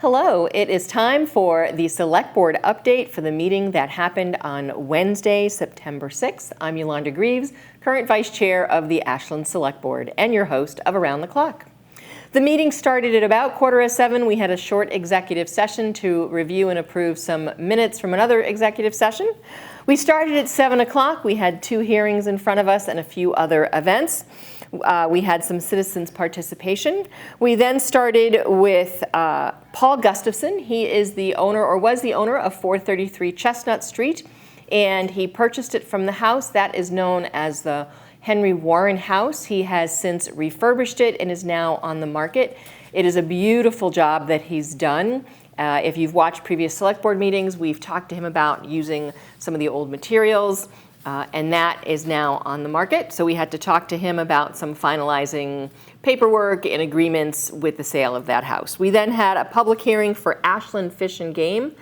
Hello, it is time for the Select Board update for the meeting that happened on Wednesday, September 6th. I'm Yolanda Greaves, current Vice Chair of the Ashland Select Board and your host of Around the Clock. The meeting started at about 6:45. We had a short executive session to review and approve some minutes from another executive session. We started at 7 o'clock. We had 2 hearings in front of us and a few other events. We had some citizens participation. We then started with Paul Gustafson. He is the owner, or was the owner, of 433 Chestnut Street, and he purchased it from the house that is known as the Henry Warren House. He has since refurbished it and is now on the market. It is a beautiful job that he's done. If you've watched previous select board meetings, we've talked to him about using some of the old materials, and that is now on the market. So we had to talk to him about some finalizing paperwork and agreements with the sale of that house. We then had a public hearing for Ashland Fish and Game.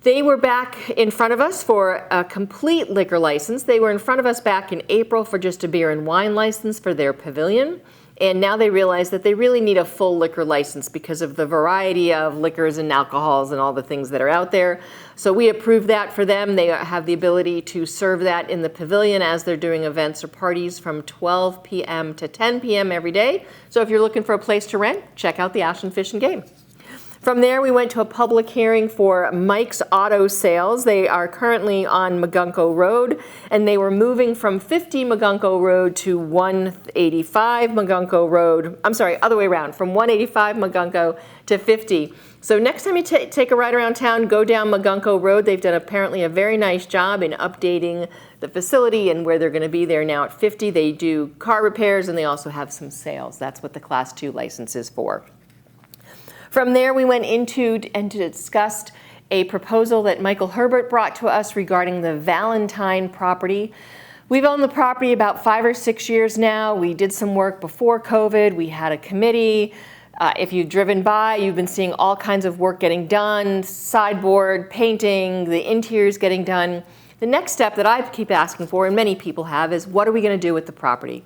They were back in front of us for a complete liquor license. They were in front of us back in April for just a beer and wine license for their pavilion. And now they realize that they really need a full liquor license because of the variety of liquors and alcohols and all the things that are out there. So we approved that for them. They have the ability to serve that in the pavilion as they're doing events or parties from 12 p.m. to 10 p.m. every day. So if you're looking for a place to rent, check out the Ashland Fish and Game. From there, we went to a public hearing for Mike's Auto Sales. They are currently on Magunko Road, and they were moving from 50 Magunko Road to 185 Magunko Road. I'm sorry, other way around, from 185 Magunko to 50. So next time you take a ride around town, go down Magunko Road. They've done apparently a very nice job in updating the facility and where they're going to be there now at 50. They do car repairs, and they also have some sales. That's what the Class 2 license is for. From there, we went into and discussed a proposal that Michael Herbert brought to us regarding the Valentine property. We've owned the property about 5 or 6 years now. We did some work before COVID. We had a committee. If you've driven by, you've been seeing all kinds of work getting done, sideboard, painting, the interiors getting done. The next step that I keep asking for, and many people have, is what are we going to do with the property?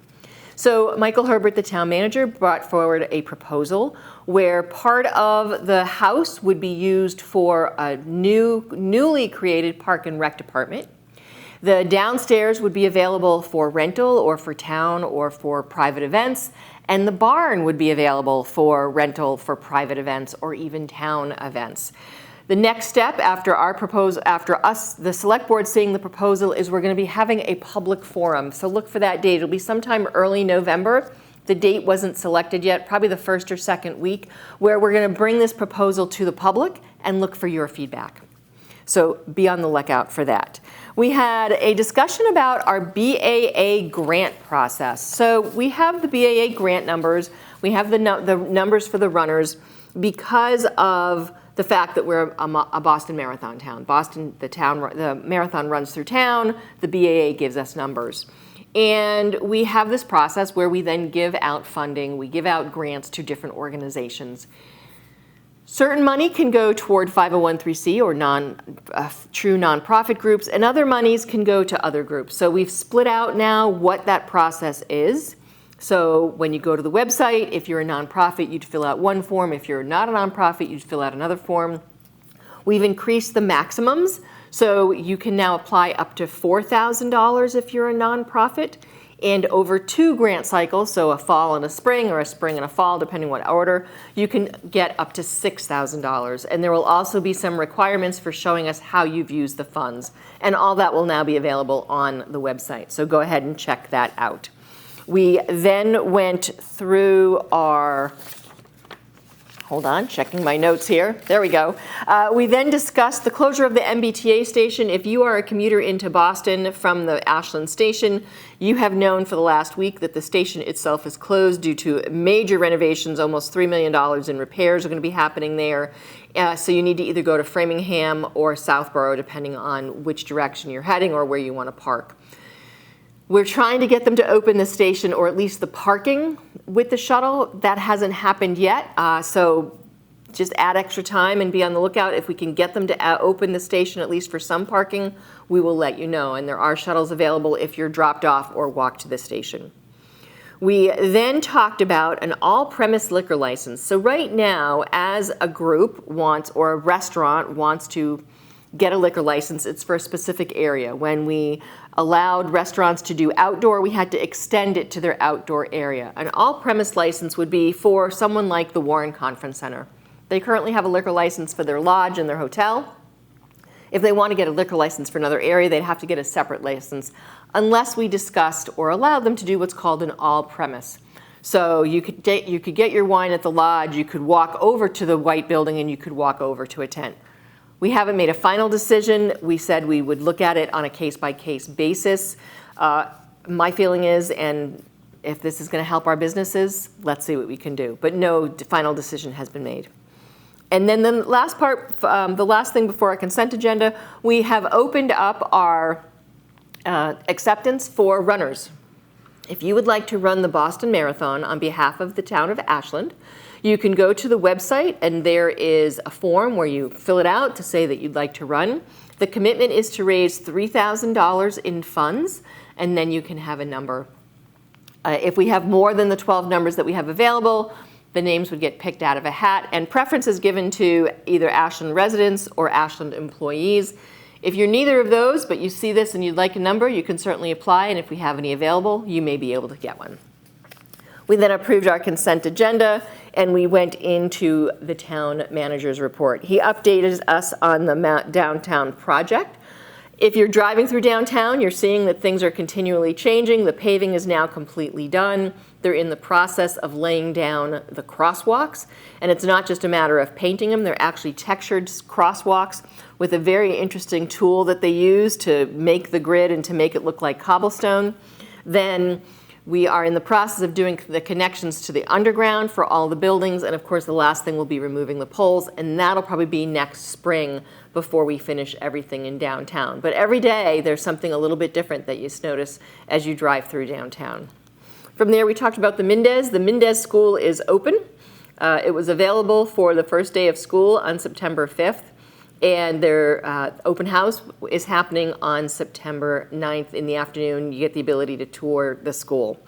So Michael Herbert, the town manager, brought forward a proposal where part of the house would be used for a newly created park and rec department. The downstairs would be available for rental or for town or for private events, and the barn would be available for rental for private events or even town events. The next step after us, the select board, seeing the proposal is we're going to be having a public forum. So look for that date. It'll be sometime early November. The date wasn't selected yet, probably the first or second week, where we're going to bring this proposal to the public and look for your feedback. So be on the lookout for that. We had a discussion about our BAA grant process. So we have the BAA grant numbers. We have the numbers for the runners because of the fact that we're a Boston Marathon town. The marathon runs through town. The BAA gives us numbers. And we have this process where we then give out funding. We give out grants to different organizations. Certain money can go toward 501(c) or true nonprofit groups, and other monies can go to other groups. So we've split out now what that process is. So when you go to the website, if you're a nonprofit, you'd fill out one form. If you're not a nonprofit, you'd fill out another form. We've increased the maximums, so you can now apply up to $4,000 if you're a nonprofit. And over 2 grant cycles, so a fall and a spring, or a spring and a fall, depending what order, you can get up to $6,000. And there will also be some requirements for showing us how you've used the funds. And all that will now be available on the website. So go ahead and check that out. We then went through our, hold on, checking my notes here. There we go. We then discussed the closure of the MBTA station. If you are a commuter into Boston from the Ashland station, you have known for the last week that the station itself is closed due to major renovations. Almost $3 million in repairs are going to be happening there. So you need to either go to Framingham or Southborough, depending on which direction you're heading or where you want to park. We're trying to get them to open the station, or at least the parking with the shuttle. That hasn't happened yet. So just add extra time and be on the lookout. If we can get them to open the station, at least for some parking, we will let you know. And there are shuttles available if you're dropped off or walk to the station. We then talked about an all-premise liquor license. So right now, as a group wants, or a restaurant wants to get a liquor license, it's for a specific area. When we allowed restaurants to do outdoor, we had to extend it to their outdoor area. An all-premise license would be for someone like the Warren Conference Center. They currently have a liquor license for their lodge and their hotel. If they want to get a liquor license for another area, they'd have to get a separate license, unless we discussed or allowed them to do what's called an all-premise. So you could get your wine at the lodge, you could walk over to the white building, and you could walk over to a tent. We haven't made a final decision. We said we would look at it on a case-by-case basis. My feeling is, and if this is going to help our businesses, let's see what we can do. But no final decision has been made. And then the last part, the last thing before our consent agenda, we have opened up our acceptance for runners. If you would like to run the Boston Marathon on behalf of the town of Ashland, you can go to the website, and there is a form where you fill it out to say that you'd like to run. The commitment is to raise $3,000 in funds, and then you can have a number. If we have more than the 12 numbers that we have available, the names would get picked out of a hat, and preference is given to either Ashland residents or Ashland employees. If you're neither of those, but you see this and you'd like a number, you can certainly apply, and if we have any available, you may be able to get one. We then approved our consent agenda, and we went into the town manager's report. He updated us on the downtown project. If you're driving through downtown, you're seeing that things are continually changing. The paving is now completely done. They're in the process of laying down the crosswalks, and it's not just a matter of painting them. They're actually textured crosswalks with a very interesting tool that they use to make the grid and to make it look like cobblestone. Then we are in the process of doing the connections to the underground for all the buildings, and of course the last thing will be removing the poles, and that'll probably be next spring before we finish everything in downtown. But every day there's something a little bit different that you notice as you drive through downtown. From there, we talked about the Mendez. The Mendez School is open. It was available for the first day of school on September 5th, and their open house is happening on September 9th in the afternoon. You get the ability to tour the school.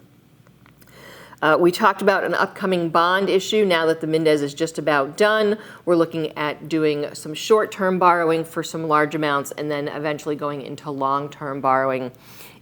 We talked about an upcoming bond issue. Now that the Mendez is just about done, we're looking at doing some short-term borrowing for some large amounts, and then eventually going into long-term borrowing.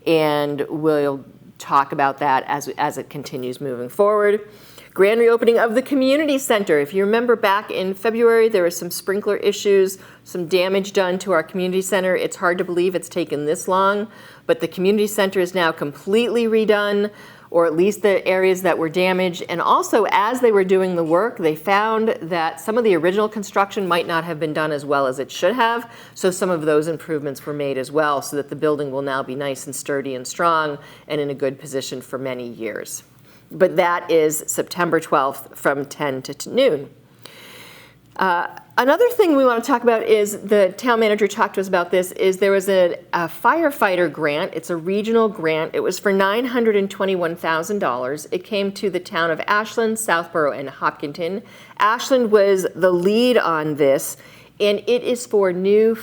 And we'll talk about that as it continues moving forward. Grand reopening of the community center. If you remember back in February, there were some sprinkler issues, some damage done to our community center. It's hard to believe it's taken this long, but the community center is now completely redone, or at least the areas that were damaged. And also, as they were doing the work, they found that some of the original construction might not have been done as well as it should have. So some of those improvements were made as well, so that the building will now be nice and sturdy and strong and in a good position for many years. But that is September 12th from 10 to noon. Another thing we want to talk about is, the town manager talked to us about this, is there was a firefighter grant. It's a regional grant. It was for $921,000. It came to the town of Ashland, Southborough, and Hopkinton. Ashland was the lead on this, and it is for new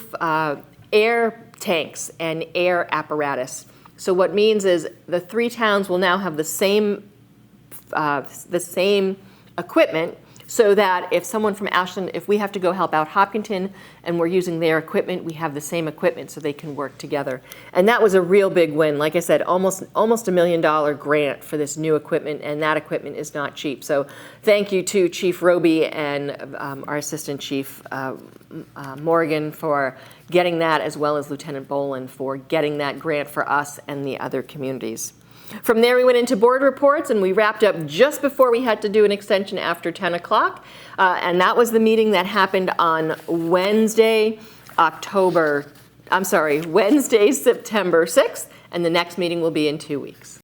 air tanks and air apparatus. So what it means is the three towns will now have the same equipment, so that if someone from Ashland, if we have to go help out Hopkinton and we're using their equipment, we have the same equipment so they can work together. And that was a real big win. Like I said, almost $1 million grant for this new equipment, and that equipment is not cheap. So thank you to Chief Roby and our Assistant Chief Morgan for getting that, as well as Lieutenant Boland for getting that grant for us and the other communities. From there, we went into board reports, and we wrapped up just before we had to do an extension after 10 o'clock. And that was the meeting that happened on Wednesday, September 6th, and the next meeting will be in 2 weeks.